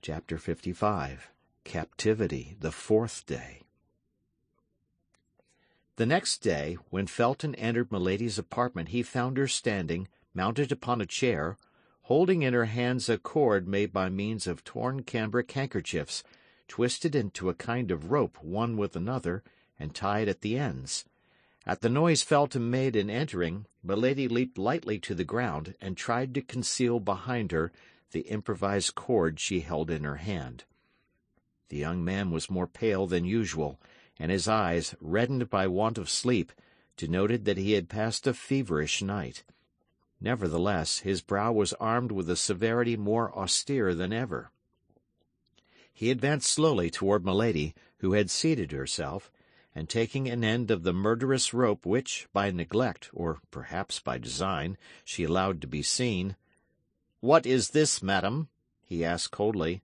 Chapter 55. Captivity, the fourth day. The next day, when Felton entered Milady's apartment, he found her standing, mounted upon a chair, holding in her hands a cord made by means of torn cambric handkerchiefs, twisted into a kind of rope one with another, and tied at the ends. At the noise Felton made in entering, Milady leaped lightly to the ground, and tried to conceal behind her the improvised cord she held in her hand. The young man was more pale than usual, and his eyes, reddened by want of sleep, denoted that he had passed a feverish night. Nevertheless, his brow was armed with a severity more austere than ever. He advanced slowly toward Milady, who had seated herself, and taking an end of the murderous rope which, by neglect, or perhaps by design, she allowed to be seen, "What is this, madam?" he asked coldly.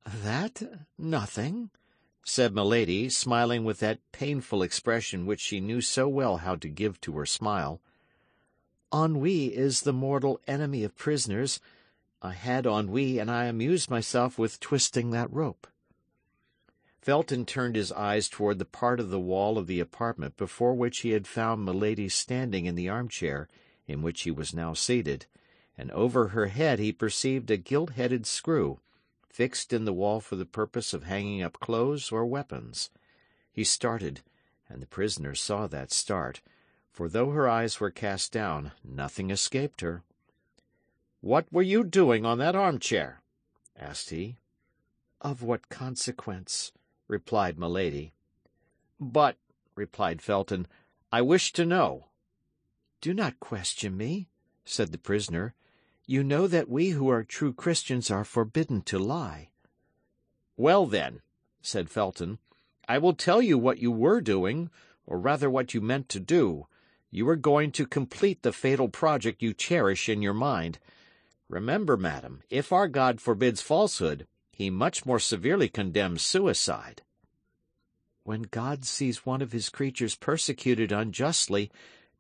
"That? Nothing," said Milady, smiling with that painful expression which she knew so well how to give to her smile. "Ennui is the mortal enemy of prisoners. I had ennui, and I amused myself with twisting that rope." Felton turned his eyes toward the part of the wall of the apartment before which he had found Milady standing in the armchair in which he was now seated, and over her head he perceived a gilt-headed screw, fixed in the wall for the purpose of hanging up clothes or weapons. He started, and the prisoner saw that start, for though her eyes were cast down, nothing escaped her. "What were you doing on that armchair?" asked he. "Of what consequence?" replied Milady. "But," replied Felton, "I wish to know." "Do not question me," said the prisoner. "You know that we who are true Christians are forbidden to lie." "Well, then," said Felton, "I will tell you what you were doing, or rather what you meant to do. You were going to complete the fatal project you cherish in your mind. Remember, madam, if our God forbids falsehood, he much more severely condemns suicide." "When God sees one of his creatures persecuted unjustly,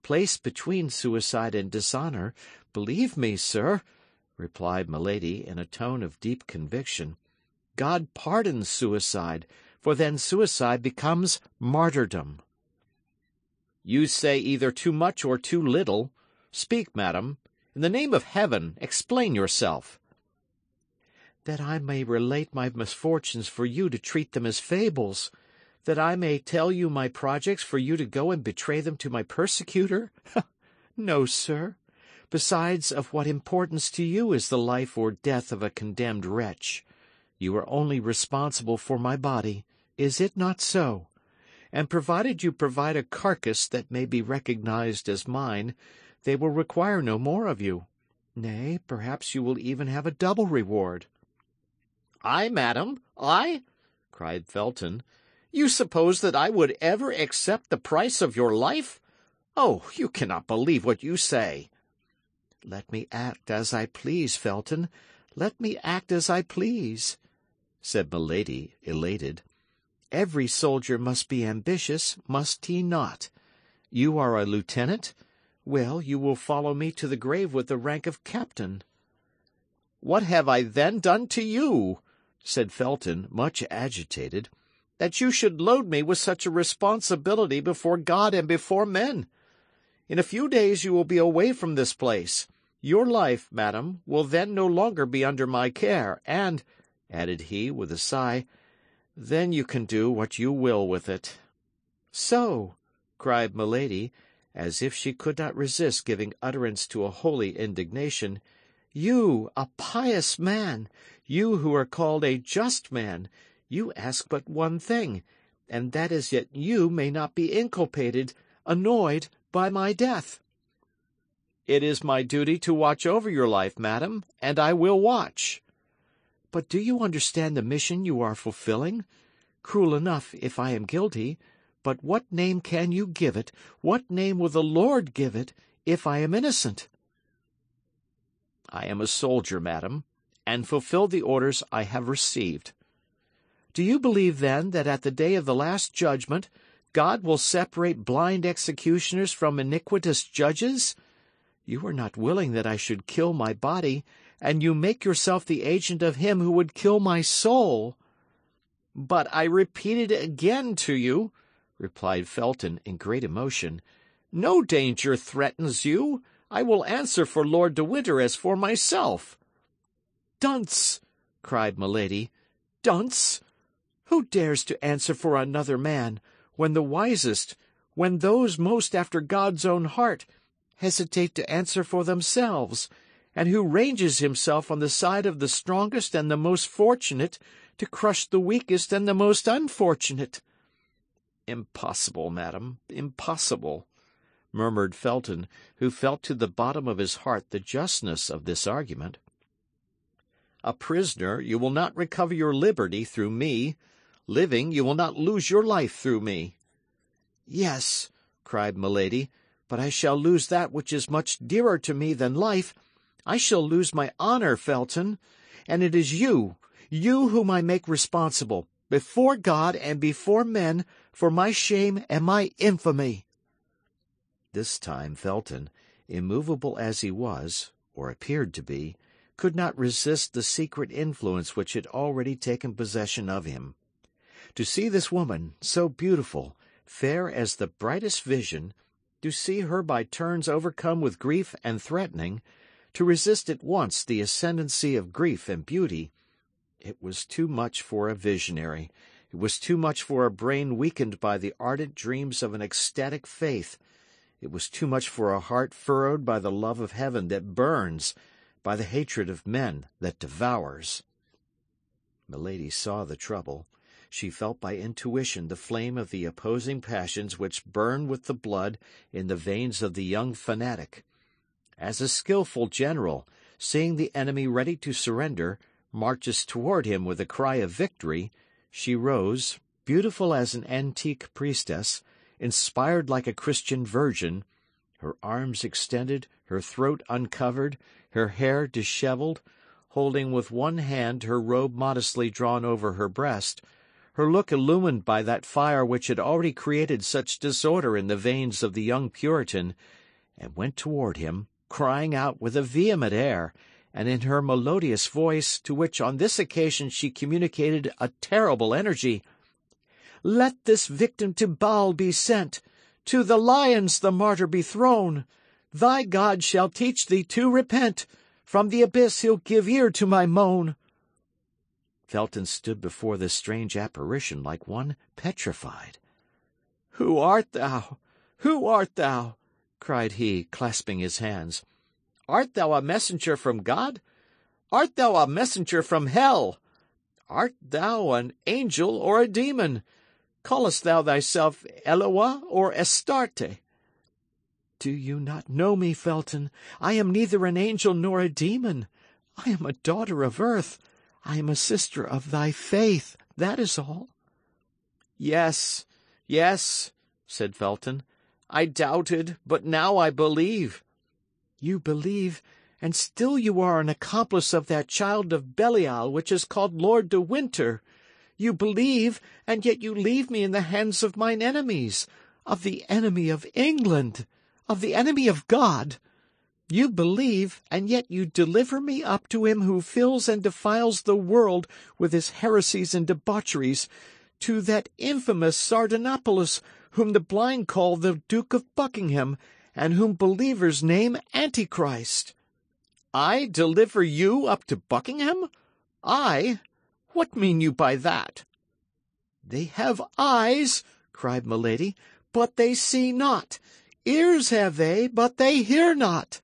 placed between suicide and dishonor, believe me, sir," replied Milady in a tone of deep conviction, "God pardons suicide, for then suicide becomes martyrdom." "You say either too much or too little. Speak, madam. In the name of heaven, explain yourself." "That I may relate my misfortunes for you to treat them as fables, that I may tell you my projects for you to go and betray them to my persecutor? No, sir. Besides, of what importance to you is the life or death of a condemned wretch? You are only responsible for my body, is it not so? And provided you provide a carcass that may be recognized as mine, they will require no more of you. Nay, perhaps you will even have a double reward." "I, madam, I?" cried Felton. "You suppose that I would ever accept the price of your life? Oh, you cannot believe what you say." "Let me act as I please, Felton. Let me act as I please," said Milady, elated. "Every soldier must be ambitious, must he not? You are a lieutenant? Well, you will follow me to the grave with the rank of captain." "What have I then done to you," said Felton, much agitated, "that you should load me with such a responsibility before God and before men? In a few days you will be away from this place. Your life, madam, will then no longer be under my care, and," added he, with a sigh, "then you can do what you will with it." "So," cried Milady, as if she could not resist giving utterance to a holy indignation, "you, a pious man, you who are called a just man, you ask but one thing, and that is that you may not be inculpated, annoyed, by my death." "It is my duty to watch over your life, madam, and I will watch." "But do you understand the mission you are fulfilling? Cruel enough, if I am guilty, but what name can you give it, what name will the Lord give it, if I am innocent?" "I am a soldier, madam, and fulfill the orders I have received." "Do you believe, then, that at the day of the last judgment God will separate blind executioners from iniquitous judges? You are not willing that I should kill my body, and you make yourself the agent of him who would kill my soul." "But I repeat it again to you," replied Felton in great emotion. "No danger threatens you. I will answer for Lord de Winter as for myself." "Dunce!" cried Milady. "Dunce! Who dares to answer for another man, when the wisest, when those most after God's own heart, hesitate to answer for themselves, and who ranges himself on the side of the strongest and the most fortunate to crush the weakest and the most unfortunate?" "Impossible, madam, impossible," murmured Felton, who felt to the bottom of his heart the justness of this argument. "A prisoner, you will not recover your liberty through me. Living, you will not lose your life through me." "Yes," cried Milady, "but I shall lose that which is much dearer to me than life. I shall lose my honor, Felton. And it is you whom I make responsible, before God and before men, for my shame and my infamy." This time Felton, immovable as he was, or appeared to be, could not resist the secret influence which had already taken possession of him. To see this woman, so beautiful, fair as the brightest vision, to see her by turns overcome with grief and threatening, to resist at once the ascendancy of grief and beauty, it was too much for a visionary, it was too much for a brain weakened by the ardent dreams of an ecstatic faith, it was too much for a heart furrowed by the love of heaven that burns, by the hatred of men that devours. Milady saw the trouble. She felt by intuition the flame of the opposing passions which burn with the blood in the veins of the young fanatic. As a skilful general, seeing the enemy ready to surrender, marches toward him with a cry of victory, she rose, beautiful as an antique priestess, inspired like a Christian virgin, her arms extended, her throat uncovered, her hair dishevelled, holding with one hand her robe modestly drawn over her breast, her look illumined by that fire which had already created such disorder in the veins of the young Puritan, and went toward him, crying out with a vehement air, and in her melodious voice, to which on this occasion she communicated a terrible energy, "Let this victim to Baal be sent, to the lions the martyr be thrown. Thy God shall teach thee to repent. From the abyss he'll give ear to my moan." Felton stood before this strange apparition like one petrified. "Who art thou? Who art thou?" cried he, clasping his hands. "Art thou a messenger from God? Art thou a messenger from hell? Art thou an angel or a demon? Callest thou thyself Eloah or Astarte?" "Do you not know me, Felton? I am neither an angel nor a demon. I am a daughter of earth. I am a sister of thy faith, that is all." "Yes, yes," said Felton. "I doubted, but now I believe." "You believe, and still you are an accomplice of that child of Belial which is called Lord de Winter. You believe, and yet you leave me in the hands of mine enemies, of the enemy of England, of the enemy of God. You believe, and yet you deliver me up to him who fills and defiles the world with his heresies and debaucheries, to that infamous Sardanapalus, whom the blind call the Duke of Buckingham, and whom believers name Antichrist." "I deliver you up to Buckingham? I? What mean you by that?" "They have eyes," cried Milady, "but they see not. Ears have they, but they hear not."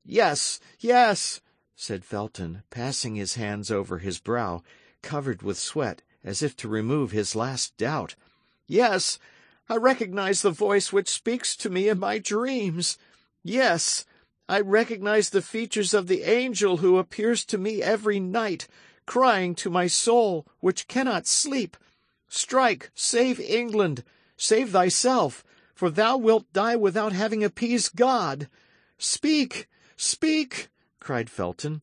"Yes, yes," said Felton, passing his hands over his brow, covered with sweat, as if to remove his last doubt. "Yes, I recognize the voice which speaks to me in my dreams. Yes, I recognize the features of the angel who appears to me every night, crying to my soul, which cannot sleep, 'Strike, save England, save thyself, for thou wilt die without having appeased God.' Speak, speak," cried Felton.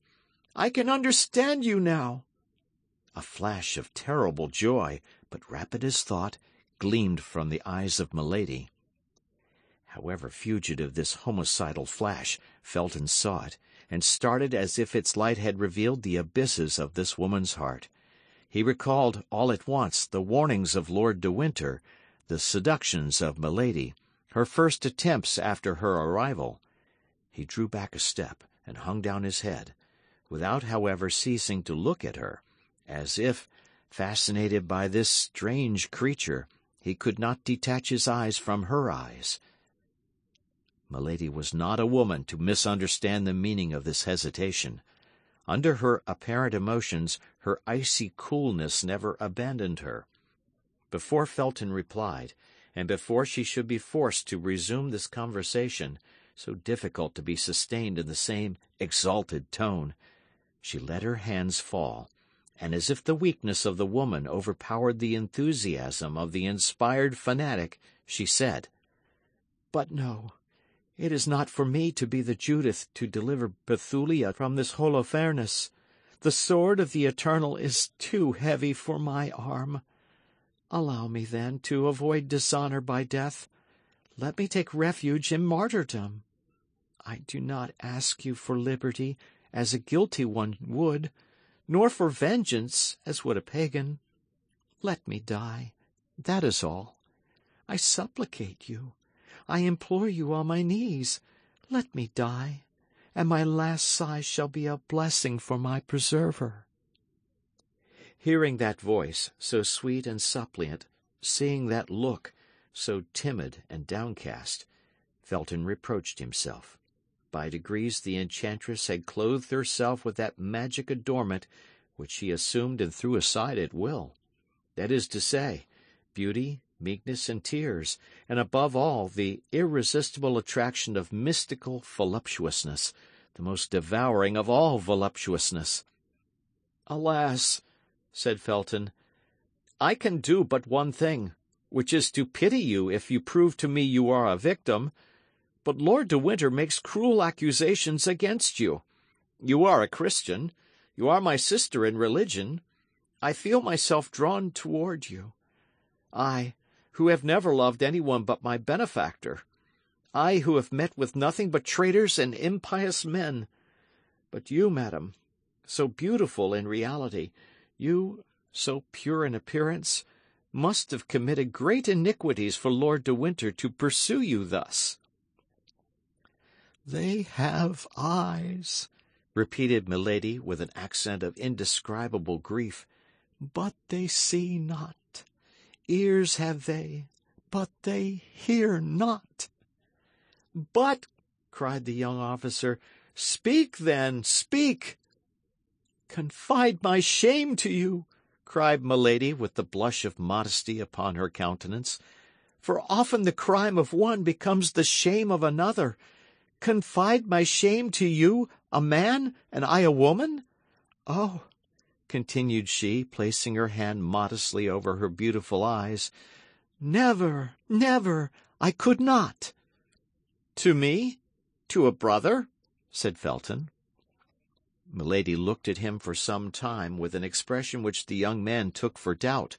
"I can understand you now." A flash of terrible joy, but rapid as thought, gleamed from the eyes of Milady. However fugitive this homicidal flash, Felton saw it, and started as if its light had revealed the abysses of this woman's heart. He recalled all at once the warnings of Lord de Winter, the seductions of Milady, her first attempts after her arrival. He drew back a step and hung down his head, without, however, ceasing to look at her, as if, fascinated by this strange creature, he could not detach his eyes from her eyes. Milady was not a woman to misunderstand the meaning of this hesitation. Under her apparent emotions, her icy coolness never abandoned her. Before Felton replied, and before she should be forced to resume this conversation, so difficult to be sustained in the same exalted tone, she let her hands fall, and as if the weakness of the woman overpowered the enthusiasm of the inspired fanatic, she said, "But no, it is not for me to be the Judith to deliver Bethulia from this Holofernes. The sword of the Eternal is too heavy for my arm. Allow me, then, to avoid dishonor by death. Let me take refuge in martyrdom. I do not ask you for liberty, as a guilty one would, nor for vengeance, as would a pagan. Let me die, that is all. I supplicate you. I implore you on my knees. Let me die, and my last sigh shall be a blessing for my preserver." Hearing that voice, so sweet and suppliant, seeing that look, so timid and downcast, Felton reproached himself. By degrees the enchantress had clothed herself with that magic adornment which she assumed and threw aside at will. That is to say, beauty, meekness, and tears, and above all the irresistible attraction of mystical voluptuousness, the most devouring of all voluptuousness. "Alas," said Felton, "I can do but one thing, which is to pity you if you prove to me you are a victim. But Lord de Winter makes cruel accusations against you. You are a Christian. You are my sister in religion. I feel myself drawn toward you. I, who have never loved anyone but my benefactor. I, who have met with nothing but traitors and impious men. But you, madam, so beautiful in reality, you, so pure in appearance, must have committed great iniquities for Lord de Winter to pursue you thus." "They have eyes," repeated Milady with an accent of indescribable grief, "but they see not. Ears have they, but they hear not." "But," cried the young officer, "speak, then, speak!" "Confide my shame to you," cried Milady, with the blush of modesty upon her countenance, "for often the crime of one becomes the shame of another. Confide my shame to you, a man, and I a woman? Oh," continued she, placing her hand modestly over her beautiful eyes, "never, never, I could not." "To me? To a brother?" said Felton. Milady looked at him for some time with an expression which the young man took for doubt,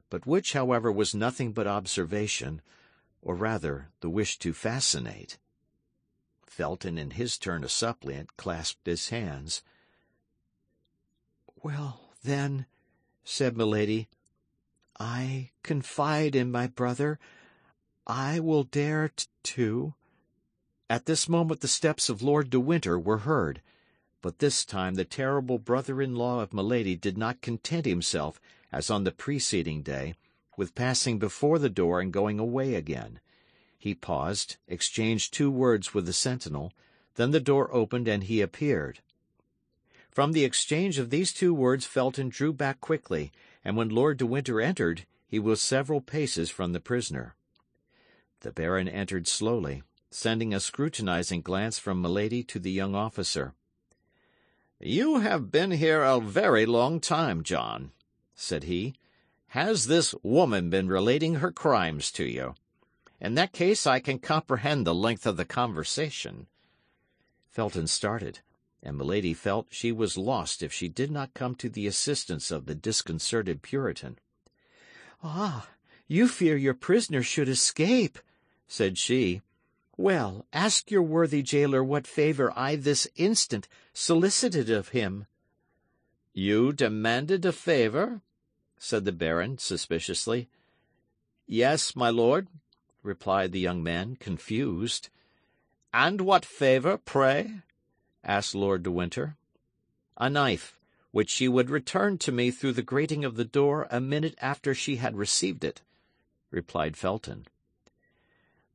but which, however, was nothing but observation, or rather the wish to fascinate. Felton, in his turn a suppliant, clasped his hands. "Well, then," said Milady, "I confide in my brother. I will dare to—" At this moment the steps of Lord de Winter were heard, but this time the terrible brother-in-law of Milady did not content himself, as on the preceding day, with passing before the door and going away again. He paused, exchanged 2 words with the sentinel, then the door opened and he appeared. From the exchange of these 2 words Felton drew back quickly, and when Lord de Winter entered, he was several paces from the prisoner. The Baron entered slowly, sending a scrutinizing glance from Milady to the young officer. "You have been here a very long time, John," said he. "Has this woman been relating her crimes to you? In that case I can comprehend the length of the conversation." Felton started, and Milady felt she was lost if she did not come to the assistance of the disconcerted Puritan. "Ah, you fear your prisoner should escape," said she. Well, ask your worthy jailer what favour I this instant solicited of him. You demanded a favour? Said the baron suspiciously. Yes, my lord, replied the young man, confused. And what favour, pray? Asked Lord de Winter. A knife, which she would return to me through the grating of the door a minute after she had received it, replied Felton.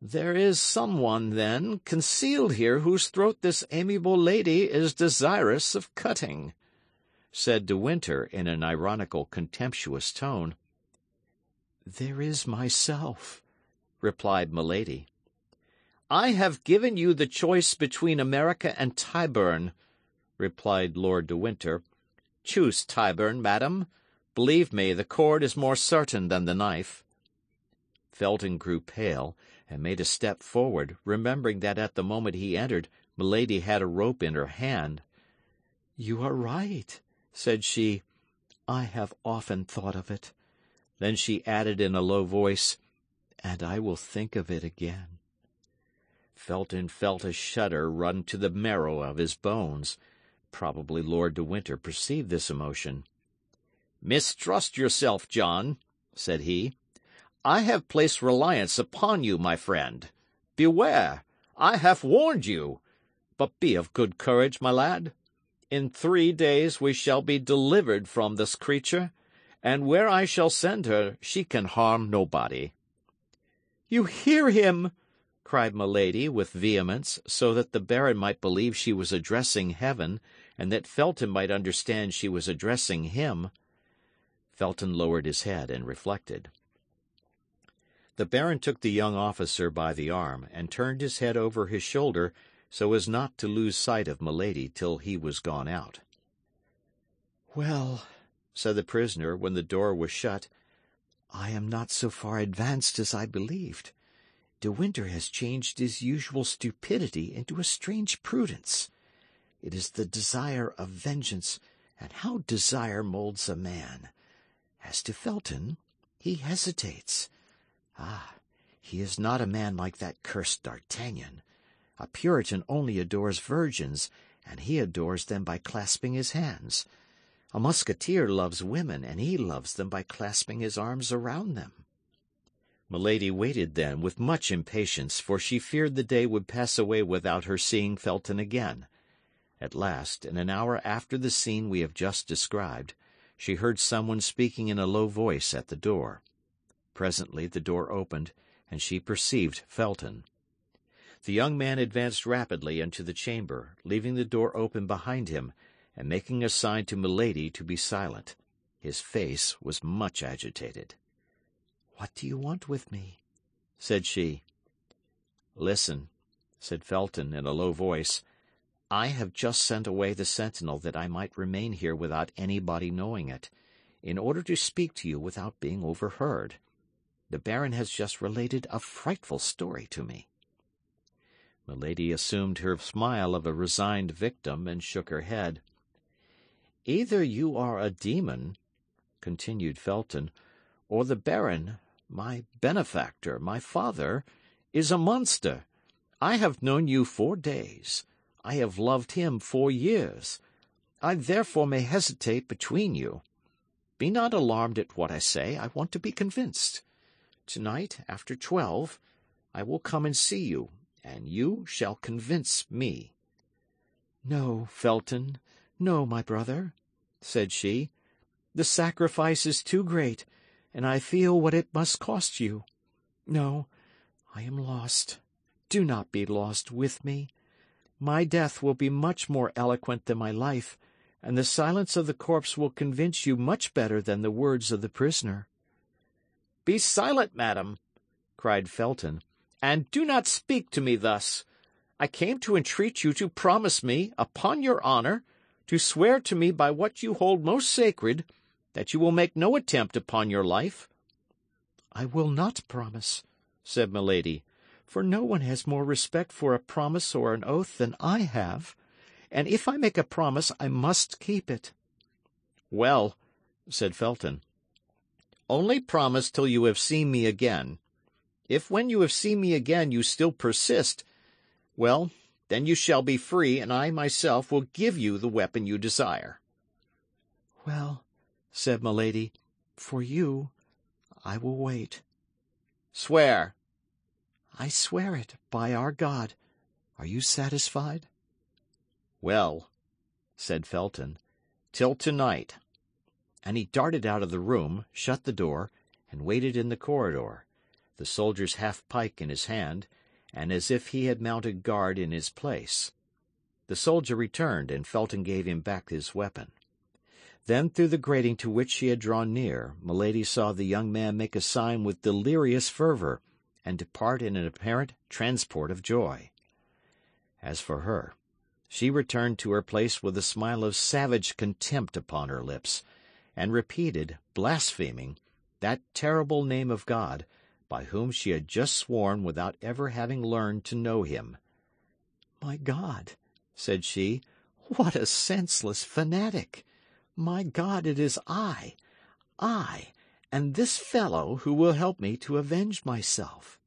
There is some one, then, concealed here whose throat this amiable lady is desirous of cutting, said de Winter in an ironical, contemptuous tone. There is myself, replied Milady. I have given you the choice between America and Tyburn, replied Lord de Winter. Choose Tyburn, madam. Believe me, the cord is more certain than the knife. Felton grew pale, and made a step forward, remembering that at the moment he entered, Milady had a rope in her hand. You are right, said she. I have often thought of it. Then she added in a low voice, and I will think of it again. Felton felt a shudder run to the marrow of his bones. Probably Lord de Winter perceived this emotion. Mistrust yourself, John, said he. I have placed reliance upon you, my friend. Beware! I have warned you. But be of good courage, my lad. In 3 days we shall be delivered from this creature, and where I shall send her she can harm nobody. You hear him! Cried Milady with vehemence, so that the baron might believe she was addressing heaven, and that Felton might understand she was addressing him. Felton lowered his head and reflected. The baron took the young officer by the arm, and turned his head over his shoulder so as not to lose sight of Milady till he was gone out. Well, said the prisoner, when the door was shut, I am not so far advanced as I believed. De Winter has changed his usual stupidity into a strange prudence. It is the desire of vengeance, and how desire moulds a man. As to Felton, he hesitates. Ah, he is not a man like that cursed D'Artagnan. A Puritan only adores virgins, and he adores them by clasping his hands. A musketeer loves women, and he loves them by clasping his arms around them. Milady waited then with much impatience, for she feared the day would pass away without her seeing Felton again. At last, in an hour after the scene we have just described, she heard someone speaking in a low voice at the door. Presently the door opened, and she perceived Felton. The young man advanced rapidly into the chamber, leaving the door open behind him, and making a sign to Milady to be silent. His face was much agitated. "What do you want with me?" said she. "Listen," said Felton in a low voice. "I have just sent away the sentinel that I might remain here without anybody knowing it, in order to speak to you without being overheard. The Baron has just related a frightful story to me." Milady assumed her smile of a resigned victim and shook her head. "Either you are a demon," continued Felton, "or the Baron, my benefactor, my father, is a monster. I have known you 4 days. I have loved him 4 years. I therefore may hesitate between you. Be not alarmed at what I say. I want to be convinced. Tonight, after 12, I will come and see you, and you shall convince me." "No, Felton, no, my brother," said she. "The sacrifice is too great, and I feel what it must cost you. No, I am lost. Do not be lost with me. My death will be much more eloquent than my life, and the silence of the corpse will convince you much better than the words of the prisoner." "Be silent, madam," cried Felton, "and do not speak to me thus. I came to entreat you to promise me, upon your honour, to swear to me by what you hold most sacred, that you will make no attempt upon your life." "I will not promise," said Milady, "for no one has more respect for a promise or an oath than I have, and if I make a promise I must keep it." "Well," said Felton, "only promise till you have seen me again. If when you have seen me again you still persist, Well, then you shall be free, and I myself will give you the weapon you desire. Well, said Milady, for you I will wait. Swear. I swear it, by our God. Are you satisfied? Well, said Felton, till tonight. And he darted out of the room, shut the door, and waited in the corridor, the soldier's half-pike in his hand, and as if he had mounted guard in his place. The soldier returned, and Felton gave him back his weapon. Then through the grating to which she had drawn near, Milady saw the young man make a sign with delirious fervour, and depart in an apparent transport of joy. As for her, she returned to her place with a smile of savage contempt upon her lips, and repeated, blaspheming, that terrible name of God, by whom she had just sworn without ever having learned to know him. My God, said she, what a senseless fanatic! My God, it is I, and this fellow who will help me to avenge myself.